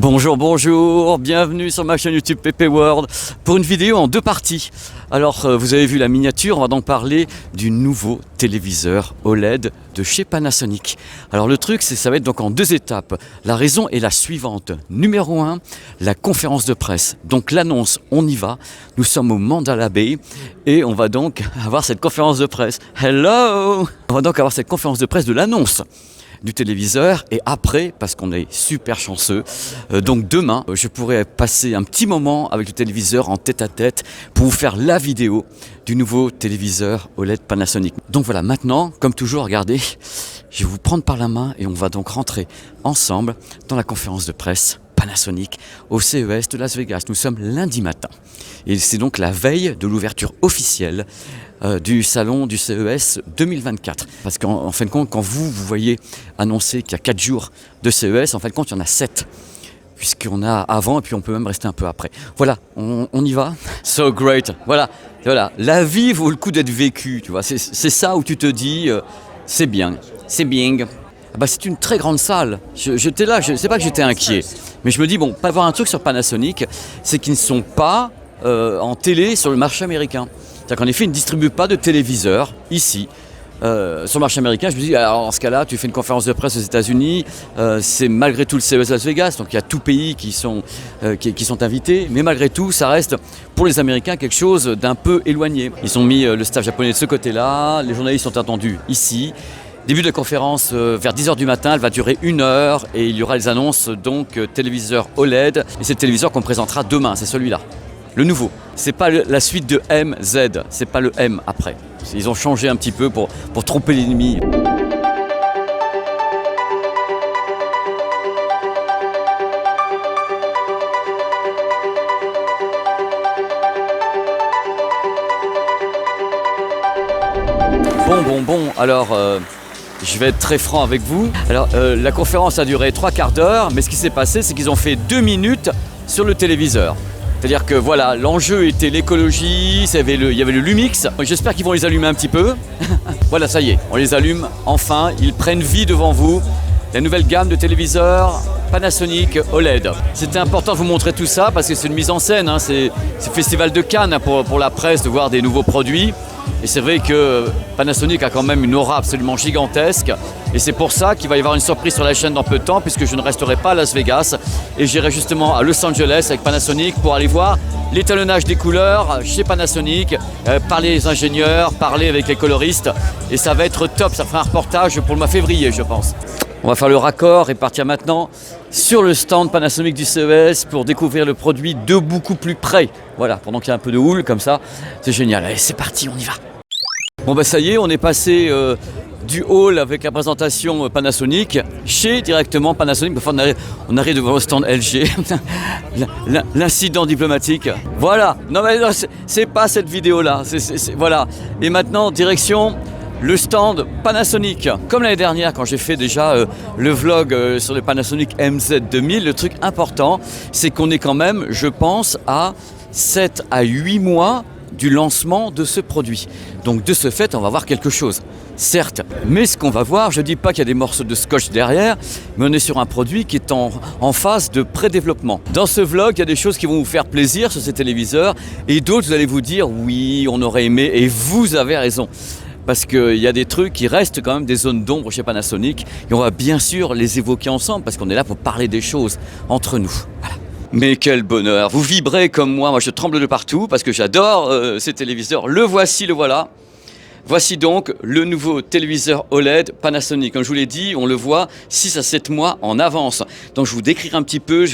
Bonjour, bonjour, bienvenue sur ma chaîne YouTube PP World pour une vidéo en deux parties. Alors vous avez vu la miniature, on va donc parler du nouveau téléviseur OLED de chez Panasonic. Alors le truc ça va être donc en deux étapes. La raison est la suivante. Numéro 1, la conférence de presse. Donc l'annonce, on y va. Nous sommes au Mandala Bay et on va donc avoir cette conférence de presse. Hello! On va donc avoir cette conférence de presse de l'annonce du téléviseur et après, parce qu'on est super chanceux, donc demain, je pourrai passer un petit moment avec le téléviseur en tête-à-tête pour vous faire la vidéo du nouveau téléviseur OLED Panasonic. Donc voilà, maintenant, comme toujours, regardez, je vais vous prendre par la main et on va donc rentrer ensemble dans la conférence de presse Panasonic au CES de Las Vegas. Nous sommes lundi matin et c'est donc la veille de l'ouverture officielle du salon du CES 2024. Parce qu'en fin de compte, quand vous voyez annoncer qu'il y a 4 jours de CES, en fin de compte, il y en a 7. Puisqu'on a avant et puis on peut même rester un peu après. Voilà, on y va. So great. Voilà. La vie vaut le coup d'être vécue, tu vois. C'est ça où tu te dis, c'est bien, c'est bien. C'est une très grande salle. J'étais là, je ne sais pas que j'étais inquiet. Mais je me dis, bon, pas voir un truc sur Panasonic, c'est qu'ils ne sont pas en télé sur le marché américain. C'est-à-dire qu'en effet, ils ne distribuent pas de téléviseurs ici. Sur le marché américain, je me dis, alors en ce cas-là, tu fais une conférence de presse aux États-Unis, c'est malgré tout le CES Las Vegas, donc il y a tout pays qui sont invités, mais malgré tout, ça reste pour les Américains quelque chose d'un peu éloigné. Ils ont mis le staff japonais de ce côté-là, les journalistes sont attendus ici. Début de la conférence vers 10h du matin, elle va durer 1 heure et il y aura les annonces donc téléviseur OLED. Et c'est le téléviseur qu'on présentera demain, c'est celui-là, le nouveau. C'est pas la suite de MZ, c'est pas le M après. Ils ont changé un petit peu pour tromper l'ennemi. Bon, alors je vais être très franc avec vous. Alors la conférence a duré 3 quarts d'heure, mais ce qui s'est passé, c'est qu'ils ont fait 2 minutes sur le téléviseur. C'est-à-dire que voilà, l'enjeu était l'écologie, il y avait le Lumix. J'espère qu'ils vont les allumer un petit peu. Voilà, ça y est, on les allume enfin, ils prennent vie devant vous. La nouvelle gamme de téléviseurs Panasonic OLED. C'était important de vous montrer tout ça parce que c'est une mise en scène, hein. C'est le festival de Cannes pour la presse de voir des nouveaux produits. Et c'est vrai que Panasonic a quand même une aura absolument gigantesque. Et c'est pour ça qu'il va y avoir une surprise sur la chaîne dans peu de temps, puisque je ne resterai pas à Las Vegas. Et j'irai justement à Los Angeles avec Panasonic pour aller voir l'étalonnage des couleurs chez Panasonic, parler les ingénieurs, parler avec les coloristes. Et ça va être top, ça fera un reportage pour le mois de février, je pense. On va faire le raccord et partir maintenant sur le stand Panasonic du CES pour découvrir le produit de beaucoup plus près. Voilà, pendant qu'il y a un peu de houle comme ça, c'est génial. Allez, c'est parti, on y va. Bon ça y est, on est passé du hall avec la présentation Panasonic chez directement Panasonic. Enfin, on arrive devant le stand LG. L'incident diplomatique. Voilà, non mais non, c'est pas cette vidéo-là. Voilà, et maintenant, direction le stand Panasonic. Comme l'année dernière, quand j'ai fait déjà le vlog sur le Panasonic MZ2000, le truc important, c'est qu'on est quand même, je pense, à 7 à 8 mois du lancement de ce produit. Donc de ce fait, on va voir quelque chose. Certes, mais ce qu'on va voir, je ne dis pas qu'il y a des morceaux de scotch derrière, mais on est sur un produit qui est en phase de pré-développement. Dans ce vlog, il y a des choses qui vont vous faire plaisir sur ces téléviseurs et d'autres, vous allez vous dire, oui, on aurait aimé, et vous avez raison. Parce qu'il y a des trucs qui restent quand même des zones d'ombre chez Panasonic et on va bien sûr les évoquer ensemble parce qu'on est là pour parler des choses entre nous. Voilà. Mais quel bonheur, vous vibrez comme moi je tremble de partout parce que j'adore ces téléviseurs. Le voici, le voilà. Voici donc le nouveau téléviseur OLED Panasonic. Comme je vous l'ai dit, on le voit 6 à 7 mois en avance. Donc je vous décrirai un petit peu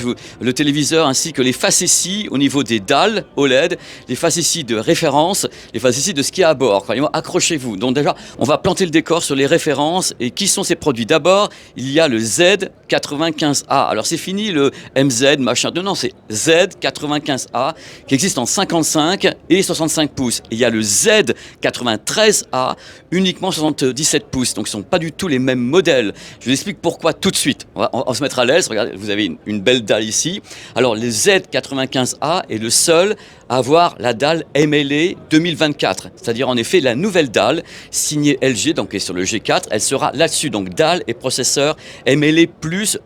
le téléviseur ainsi que les facéties au niveau des dalles OLED, les facéties de référence, les facéties de ce qu'il y a à bord. Croyez-moi, accrochez-vous. Donc déjà, on va planter le décor sur les références et qui sont ces produits. D'abord, il y a le Z95A. Alors c'est fini le MZ, machin. Non, c'est Z95A qui existe en 55 et 65 pouces. Et il y a le Z93A uniquement 77 pouces, donc ce ne sont pas du tout les mêmes modèles. Je vous explique pourquoi tout de suite. On va se mettre à l'aise, regardez, vous avez une belle dalle ici. Alors le Z95A est le seul à avoir la dalle MLA 2024, c'est-à-dire en effet la nouvelle dalle signée LG, donc qui est sur le G4, elle sera là-dessus, donc dalle et processeur MLA+,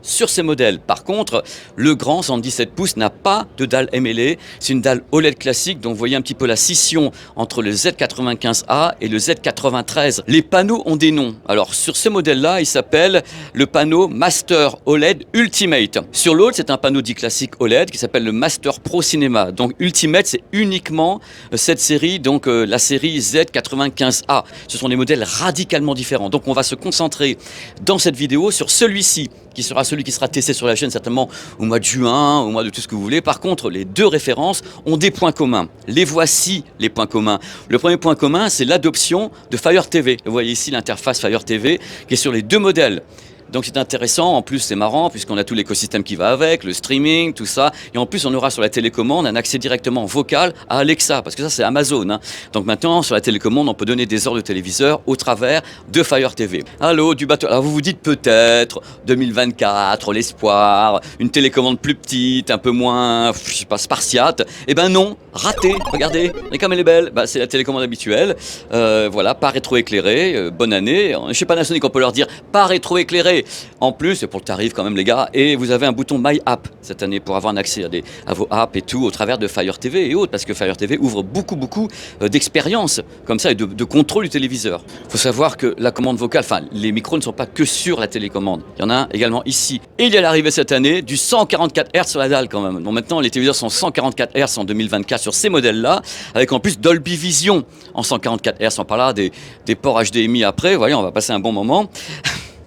sur ces modèles. Par contre, le grand 117 pouces n'a pas de dalle MLA, c'est une dalle OLED classique, donc vous voyez un petit peu la scission entre le Z95A et le Z93. Les panneaux ont des noms. Alors sur ce modèle-là, il s'appelle le panneau Master OLED Ultimate. Sur l'autre, c'est un panneau dit classique OLED qui s'appelle le Master Pro Cinema. Donc Ultimate, c'est uniquement cette série, donc la série Z95A. Ce sont des modèles radicalement différents. Donc on va se concentrer dans cette vidéo sur celui-ci, qui sera celui qui sera testé sur la chaîne certainement au mois de juin, au mois de tout ce que vous voulez. Par contre, les deux références ont des points communs. Les voici, les points communs. Le premier point commun, c'est l'adoption de Fire TV. Vous voyez ici l'interface Fire TV qui est sur les deux modèles. Donc c'est intéressant, en plus c'est marrant puisqu'on a tout l'écosystème qui va avec, le streaming, tout ça. Et en plus on aura sur la télécommande un accès directement vocal à Alexa, parce que ça c'est Amazon. Hein. Donc maintenant sur la télécommande on peut donner des ordres de téléviseur au travers de Fire TV. Allô, du bateau. Alors vous vous dites peut-être 2024, l'espoir, une télécommande plus petite, un peu moins, je sais pas, spartiate. Eh ben non, raté, regardez, comme elle est belle. Bah, c'est la télécommande habituelle, voilà, pas rétroéclairée, bonne année. Chez Panasonic on peut leur dire pas rétroéclairé. En plus, c'est pour le tarif quand même les gars, et vous avez un bouton My App cette année pour avoir un accès à vos apps et tout au travers de Fire TV et autres, parce que Fire TV ouvre beaucoup d'expériences comme ça et de contrôle du téléviseur. Il faut savoir que la commande vocale, enfin les micros ne sont pas que sur la télécommande, il y en a un également ici. Et il y a l'arrivée cette année du 144 Hz sur la dalle quand même. Donc maintenant les téléviseurs sont 144 Hz en 2024 sur ces modèles-là, avec en plus Dolby Vision en 144 Hz. On parlera des ports HDMI après, voyez, on va passer un bon moment.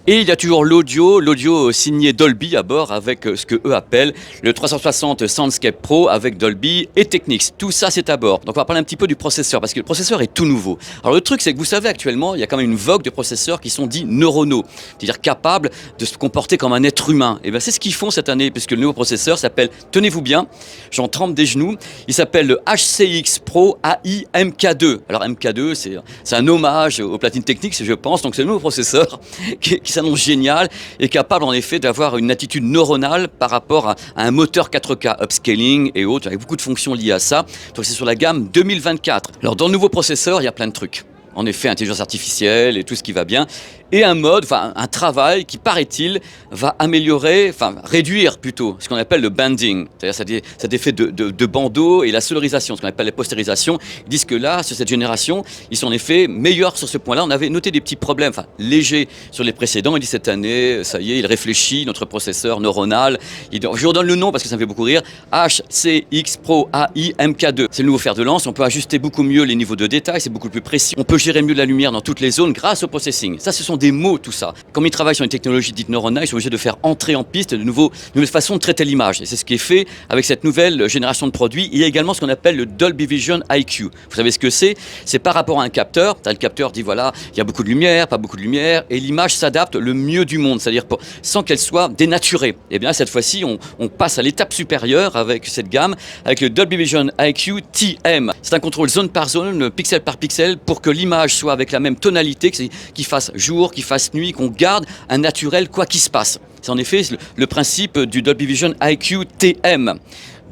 Et il y a toujours l'audio signé Dolby à bord avec ce que eux appellent le 360 Soundscape Pro avec Dolby et Technics. Tout ça c'est à bord. Donc on va parler un petit peu du processeur parce que le processeur est tout nouveau. Alors le truc c'est que vous savez actuellement il y a quand même une vogue de processeurs qui sont dits neuronaux, c'est-à-dire capables de se comporter comme un être humain. Et bien c'est ce qu'ils font cette année puisque le nouveau processeur s'appelle, tenez-vous bien, j'en trempe des genoux, il s'appelle le HCX Pro AI MK2. Alors MK2 c'est un hommage aux platines Technics je pense, donc c'est le nouveau processeur qui s'annonce génial et capable en effet d'avoir une attitude neuronale par rapport à un moteur 4K upscaling et autres, avec beaucoup de fonctions liées à ça. Donc c'est sur la gamme 2024. Alors dans le nouveau processeur, il y a plein de trucs. En effet, intelligence artificielle et tout ce qui va bien. Et un mode, enfin un travail qui, paraît-il, va améliorer, enfin réduire plutôt, ce qu'on appelle le banding. C'est-à-dire cet effet de bandeau et la solarisation, ce qu'on appelle la postérisation. Ils disent que là, sur cette génération, ils sont en effet meilleurs sur ce point-là. On avait noté des petits problèmes, enfin légers sur les précédents. Il dit cette année, ça y est, il réfléchit, notre processeur neuronal. Je vous redonne le nom parce que ça me fait beaucoup rire. HCX Pro AI MK2. C'est le nouveau fer de lance. On peut ajuster beaucoup mieux les niveaux de détail, c'est beaucoup plus précis. On peut gérer mieux la lumière dans toutes les zones grâce au processing. Ça, ce sont des mots, tout ça. Comme ils travaillent sur une technologie dite neuronale, ils sont obligés de faire entrer en piste de nouvelles façons de traiter l'image. Et c'est ce qui est fait avec cette nouvelle génération de produits. Il y a également ce qu'on appelle le Dolby Vision IQ. Vous savez ce que c'est? C'est par rapport à un capteur. Le capteur dit voilà, il y a beaucoup de lumière, pas beaucoup de lumière, et l'image s'adapte le mieux du monde, c'est-à-dire sans qu'elle soit dénaturée. Et bien cette fois-ci, on passe à l'étape supérieure avec cette gamme, avec le Dolby Vision IQ TM. C'est un contrôle zone par zone, pixel par pixel, pour que l'image soit avec la même tonalité, qu'il fasse jour, qu'il fasse nuit, qu'on garde un naturel quoi qu'il se passe. C'est en effet le principe du Dolby Vision IQ TM.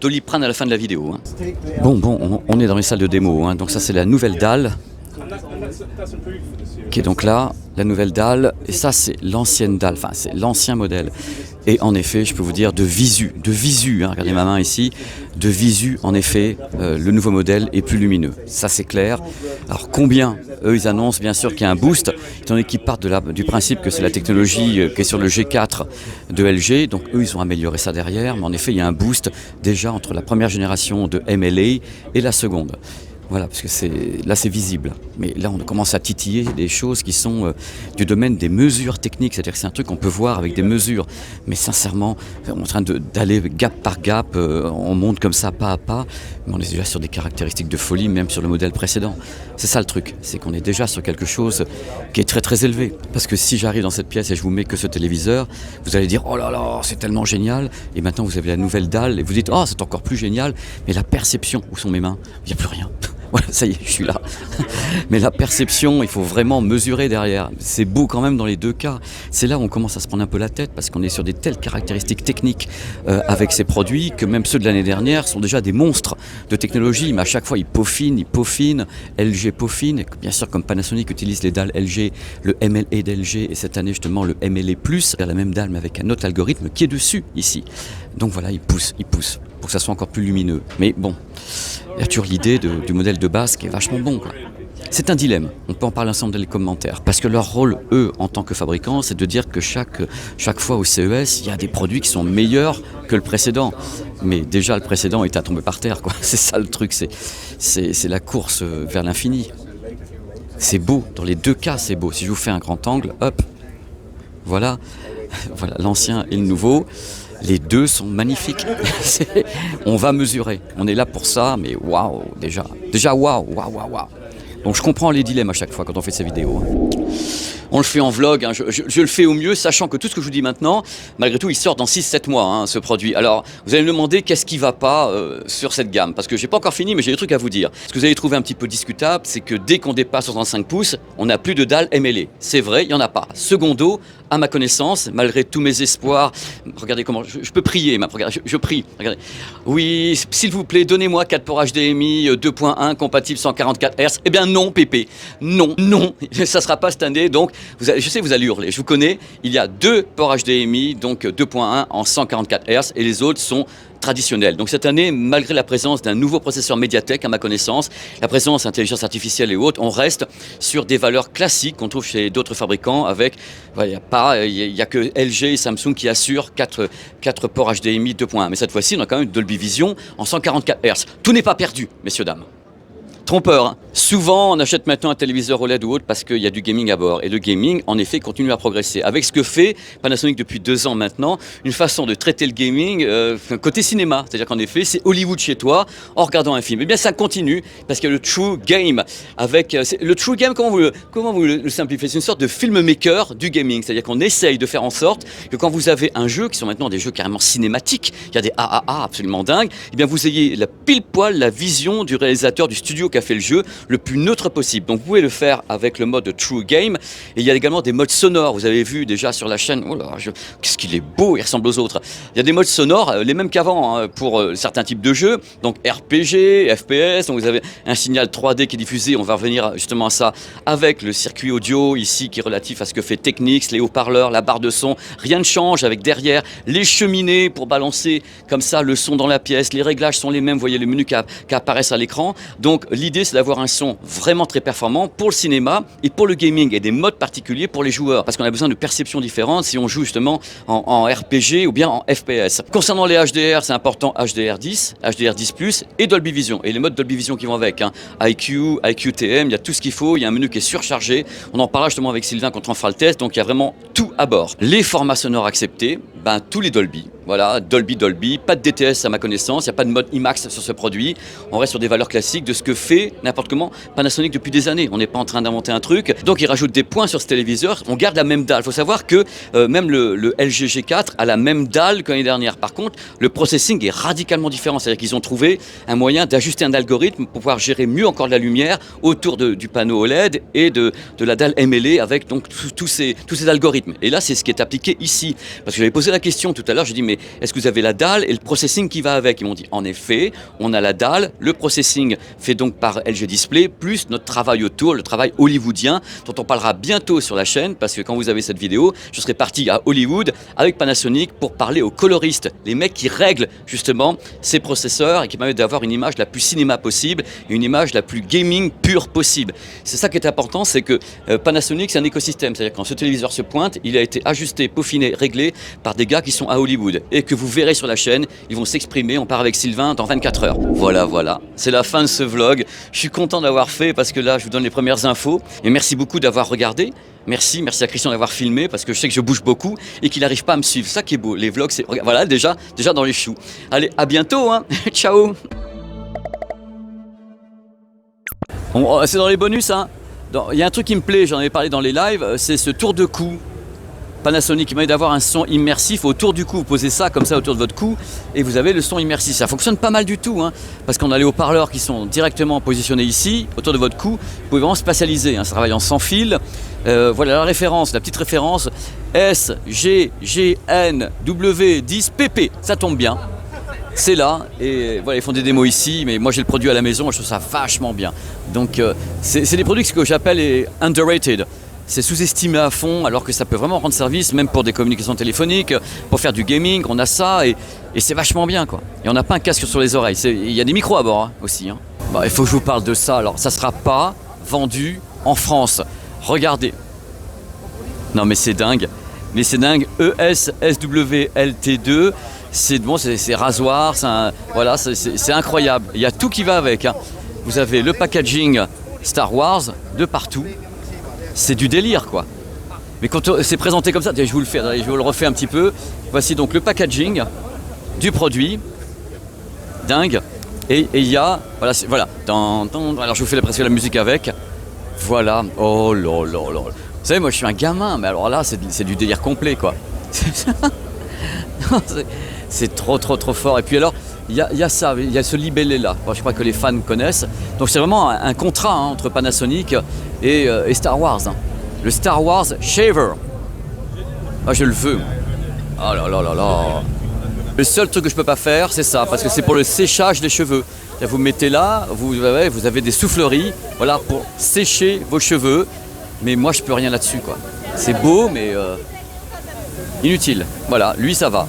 Doliprane à la fin de la vidéo. Hein. Bon, on est dans les salles de démo. Hein. Donc ça c'est la nouvelle dalle qui est donc là, la nouvelle dalle, et ça c'est l'ancienne dalle, enfin c'est l'ancien modèle. Et en effet, je peux vous dire de visu, hein, regardez ma main ici, de visu, en effet, le nouveau modèle est plus lumineux. Ça c'est clair. Alors combien? Eux ils annoncent bien sûr qu'il y a un boost, étant donné qu'ils partent du principe que c'est la technologie qui est sur le G4 de LG, donc eux ils ont amélioré ça derrière, mais en effet il y a un boost déjà entre la première génération de MLA et la seconde. Voilà, parce que là c'est visible. Mais là on commence à titiller des choses qui sont du domaine des mesures techniques. C'est-à-dire que c'est un truc qu'on peut voir avec des mesures. Mais sincèrement, on est en train d'aller gap par gap, on monte comme ça pas à pas. Mais on est déjà sur des caractéristiques de folie, même sur le modèle précédent. C'est ça le truc, c'est qu'on est déjà sur quelque chose qui est très très élevé. Parce que si j'arrive dans cette pièce et je vous mets que ce téléviseur, vous allez dire oh là là, c'est tellement génial. Et maintenant vous avez la nouvelle dalle et vous dites oh c'est encore plus génial. Mais la perception, où sont mes mains? Il n'y a plus rien. Voilà, ça y est, je suis là. Mais la perception, il faut vraiment mesurer derrière. C'est beau quand même dans les deux cas. C'est là où on commence à se prendre un peu la tête parce qu'on est sur des telles caractéristiques techniques avec ces produits que même ceux de l'année dernière sont déjà des monstres de technologie. Mais à chaque fois, ils peaufinent. LG peaufine. Et bien sûr, comme Panasonic utilise les dalles LG, le MLA d'LG et cette année justement le MLA+, la même dalle mais avec un autre algorithme qui est dessus ici. Donc voilà, ils poussent pour que ça soit encore plus lumineux. Mais bon, il y a toujours l'idée du modèle de base qui est vachement bon, quoi. C'est un dilemme, on peut en parler ensemble dans les commentaires. Parce que leur rôle, eux, en tant que fabricants, c'est de dire que chaque fois au CES, il y a des produits qui sont meilleurs que le précédent. Mais déjà, le précédent est à tomber par terre, quoi. C'est ça le truc, c'est la course vers l'infini. C'est beau, dans les deux cas, c'est beau. Si je vous fais un grand angle, hop, voilà l'ancien et le nouveau. Les deux sont magnifiques. On va mesurer. On est là pour ça, mais waouh, déjà waouh. Donc je comprends les dilemmes à chaque fois quand on fait ces vidéos. On le fait en vlog, hein. Je le fais au mieux, sachant que tout ce que je vous dis maintenant, malgré tout, il sort dans 6-7 mois, hein, ce produit. Alors, vous allez me demander qu'est-ce qui ne va pas sur cette gamme, parce que j'ai pas encore fini, mais j'ai des trucs à vous dire. Ce que vous allez trouver un petit peu discutable, c'est que dès qu'on dépasse 65 pouces, on n'a plus de dalle MLA. C'est vrai, il n'y en a pas. Secondo, à ma connaissance, malgré tous mes espoirs, regardez comment, je peux prier, regardez, je prie, regardez. Oui, s'il vous plaît, donnez-moi 4 ports HDMI 2.1 compatible 144 Hz. Eh bien non, Pépé, non, ça ne sera pas cette année, donc je sais que vous allez hurler, je vous connais, il y a 2 ports HDMI, donc 2.1 en 144 Hz, et les autres sont traditionnels. Donc cette année, malgré la présence d'un nouveau processeur Mediatek, à ma connaissance, la présence d'intelligence artificielle et autres, on reste sur des valeurs classiques qu'on trouve chez d'autres fabricants avec, il n'y a que LG et Samsung qui assurent 4 ports HDMI 2.1. Mais cette fois-ci, on a quand même Dolby Vision en 144 Hz. Tout n'est pas perdu, messieurs, dames. Trompeur, hein. Souvent on achète maintenant un téléviseur OLED ou autre parce qu'il y a du gaming à bord. Et le gaming, en effet, continue à progresser. Avec ce que fait Panasonic depuis 2 ans maintenant, une façon de traiter le gaming côté cinéma. C'est-à-dire qu'en effet, c'est Hollywood chez toi en regardant un film. Eh bien ça continue parce qu'il y a le True Game. Le True Game, comment vous le simplifiez? C'est une sorte de filmmaker du gaming. C'est-à-dire qu'on essaye de faire en sorte que quand vous avez un jeu, qui sont maintenant des jeux carrément cinématiques, il y a des AAA absolument dingues, eh bien vous ayez pile poil la vision du réalisateur du studio qui a fait le jeu le plus neutre possible. Donc vous pouvez le faire avec le mode True Game. Et il y a également des modes sonores. Vous avez vu déjà sur la chaîne, oh là, qu'est-ce qu'il est beau, il ressemble aux autres. Il y a des modes sonores, les mêmes qu'avant, hein, pour certains types de jeux. Donc RPG, FPS, donc vous avez un signal 3D qui est diffusé. On va revenir justement à ça avec le circuit audio ici qui est relatif à ce que fait Technics, les haut-parleurs, la barre de son. Rien ne change avec derrière les cheminées pour balancer comme ça le son dans la pièce. Les réglages sont les mêmes, vous voyez les menus qui apparaissent à l'écran. Donc l'idée, c'est d'avoir un son vraiment très performant pour le cinéma et pour le gaming et des modes particuliers pour les joueurs parce qu'on a besoin de perceptions différentes si on joue justement en RPG ou bien en FPS. Concernant les HDR, c'est important, HDR10, HDR10+, et Dolby Vision. Et les modes Dolby Vision qui vont avec, hein. IQ, IQ-TM, il y a tout ce qu'il faut, il y a un menu qui est surchargé. On en parlera justement avec Sylvain quand on fera le test, donc il y a vraiment tout à bord. Les formats sonores acceptés, tous les Dolby. Voilà, Dolby, pas de DTS à ma connaissance, il n'y a pas de mode IMAX sur ce produit. On reste sur des valeurs classiques de ce que fait n'importe comment Panasonic depuis des années. On n'est pas en train d'inventer un truc. Donc ils rajoutent des points sur ce téléviseur, on garde la même dalle. Il faut savoir que même le LG G4 a la même dalle que l'année dernière. Par contre, le processing est radicalement différent. C'est-à-dire qu'ils ont trouvé un moyen d'ajuster un algorithme pour pouvoir gérer mieux encore la lumière autour du panneau OLED et de la dalle MLA avec donc tous ces algorithmes. Et là, c'est ce qui est appliqué ici. Parce que j'avais posé la question tout à l'heure, j'ai dit mais est-ce que vous avez la dalle et le processing qui va avec? Ils m'ont dit en effet, on a la dalle, le processing fait donc par LG Display, plus notre travail autour, le travail hollywoodien, dont on parlera bientôt sur la chaîne, parce que quand vous avez cette vidéo, je serai parti à Hollywood avec Panasonic pour parler aux coloristes, les mecs qui règlent justement ces processeurs et qui permettent d'avoir une image la plus cinéma possible, et une image la plus gaming pure possible. C'est ça qui est important, c'est que Panasonic, c'est un écosystème, c'est-à-dire que quand ce téléviseur se pointe, il a été ajusté, peaufiné, réglé par des gars qui sont à Hollywood et que vous verrez sur la chaîne, ils vont s'exprimer, on part avec Sylvain dans 24 heures. Voilà, c'est la fin de ce vlog. Je suis content d'avoir fait parce que là, je vous donne les premières infos et merci beaucoup d'avoir regardé. Merci à Christian d'avoir filmé parce que je sais que je bouge beaucoup et qu'il n'arrive pas à me suivre. Ça qui est beau, les vlogs, c'est voilà déjà dans les choux. Allez, à bientôt, hein. Ciao. C'est dans les bonus, hein. Il y a un truc qui me plaît, j'en avais parlé dans les lives, c'est ce tour de cou. Panasonic qui permet d'avoir un son immersif autour du cou. Vous posez ça comme ça autour de votre cou et vous avez le son immersif. Ça fonctionne pas mal du tout, hein, parce qu'on a les haut-parleurs qui sont directement positionnés ici, autour de votre cou. Vous pouvez vraiment spatialiser, hein, ça travaille en sans fil. Voilà la référence, la petite référence SGGNW10PP. Ça tombe bien. C'est là, et voilà, ils font des démos ici, mais moi j'ai le produit à la maison, je trouve ça vachement bien. Donc c'est des produits que j'appelle les underrated. C'est sous-estimé à fond, alors que ça peut vraiment rendre service, même pour des communications téléphoniques, pour faire du gaming, on a ça, et c'est vachement bien, quoi. Et on n'a pas un casque sur les oreilles, il y a des micros à bord, hein, aussi. Hein. Bon, il faut que je vous parle de ça, alors ça ne sera pas vendu en France. Regardez. Non mais c'est dingue, ES-SWLT2. C'est bon, c'est rasoir, voilà, c'est incroyable. Il y a tout qui va avec. Hein. Vous avez le packaging Star Wars de partout. C'est du délire, quoi. Mais quand c'est présenté comme ça, je vous le fais, je vous le refais un petit peu. Voici donc le packaging du produit. Dingue. Et il y a, voilà. Alors je vous fais presque la musique avec. Voilà. Oh là là là. Vous savez, moi je suis un gamin, mais alors là, c'est du délire complet, quoi. C'est trop fort. Et puis alors, il y a ça, il y a ce libellé là. Bon, je crois que les fans connaissent. Donc c'est vraiment un contrat, hein, entre Panasonic et Star Wars. Hein. Le Star Wars Shaver. Ah, je le veux. Oh là là là là. Le seul truc que je peux pas faire, c'est ça, parce que c'est pour le séchage des cheveux. Vous mettez là, vous avez des souffleries, voilà, pour sécher vos cheveux. Mais moi, je peux rien là-dessus, quoi. C'est beau, mais inutile. Voilà, lui, ça va.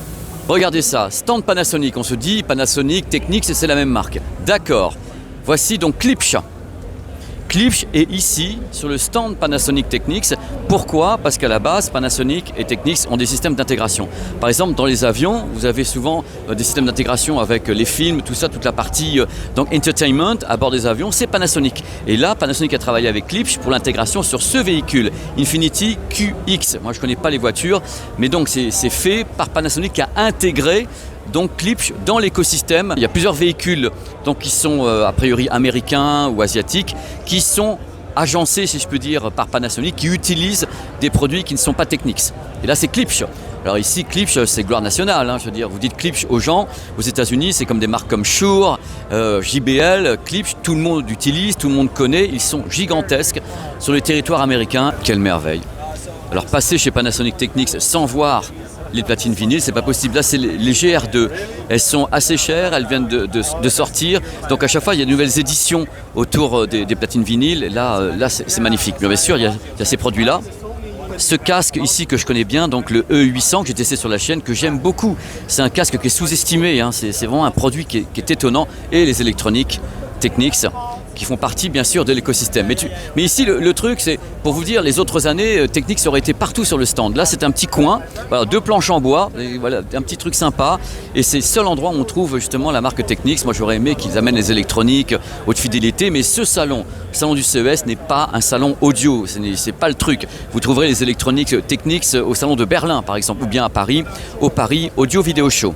Regardez ça, stand Panasonic, on se dit Panasonic, Technics, c'est la même marque. D'accord, voici donc Klipsch. Klipsch est ici, sur le stand Panasonic Technics. Pourquoi ? Parce qu'à la base, Panasonic et Technics ont des systèmes d'intégration. Par exemple, dans les avions, vous avez souvent des systèmes d'intégration avec les films, tout ça, toute la partie donc entertainment à bord des avions, c'est Panasonic. Et là, Panasonic a travaillé avec Klipsch pour l'intégration sur ce véhicule, Infiniti QX. Moi, je ne connais pas les voitures, mais donc c'est fait par Panasonic qui a intégré donc Klipsch dans l'écosystème. Il y a plusieurs véhicules donc, qui sont a priori américains ou asiatiques, qui sont agencés, si je peux dire, par Panasonic, qui utilisent des produits qui ne sont pas Technics. Et là, c'est Klipsch. Alors ici, Klipsch, c'est gloire nationale. Hein, je veux dire, vous dites Klipsch aux gens, aux États-Unis, c'est comme des marques comme Shure, JBL, Klipsch, tout le monde utilise, tout le monde connaît. Ils sont gigantesques sur le territoire américain. Quelle merveille. Alors passer chez Panasonic Technics sans voir les platines vinyles, c'est pas possible. Là, c'est les GR2. Elles sont assez chères, elles viennent de sortir. Donc à chaque fois, il y a de nouvelles éditions autour des platines vinyles. Et là c'est magnifique. Mais bien sûr, il y a ces produits-là. Ce casque ici que je connais bien, donc le E800 que j'ai testé sur la chaîne, que j'aime beaucoup. C'est un casque qui est sous-estimé. Hein. C'est vraiment un produit qui est étonnant. Et les électroniques Technics, qui font partie bien sûr de l'écosystème. Mais ici le truc c'est, pour vous dire, les autres années Technics aurait été partout sur le stand. Là c'est un petit coin, voilà, 2 planches en bois, et voilà, un petit truc sympa, et c'est le seul endroit où on trouve justement la marque Technics. Moi j'aurais aimé qu'ils amènent les électroniques haute fidélité, mais ce salon du CES n'est pas un salon audio, c'est pas le truc. Vous trouverez les électroniques Technics au salon de Berlin par exemple, ou bien à Paris, au Paris Audio Video Show.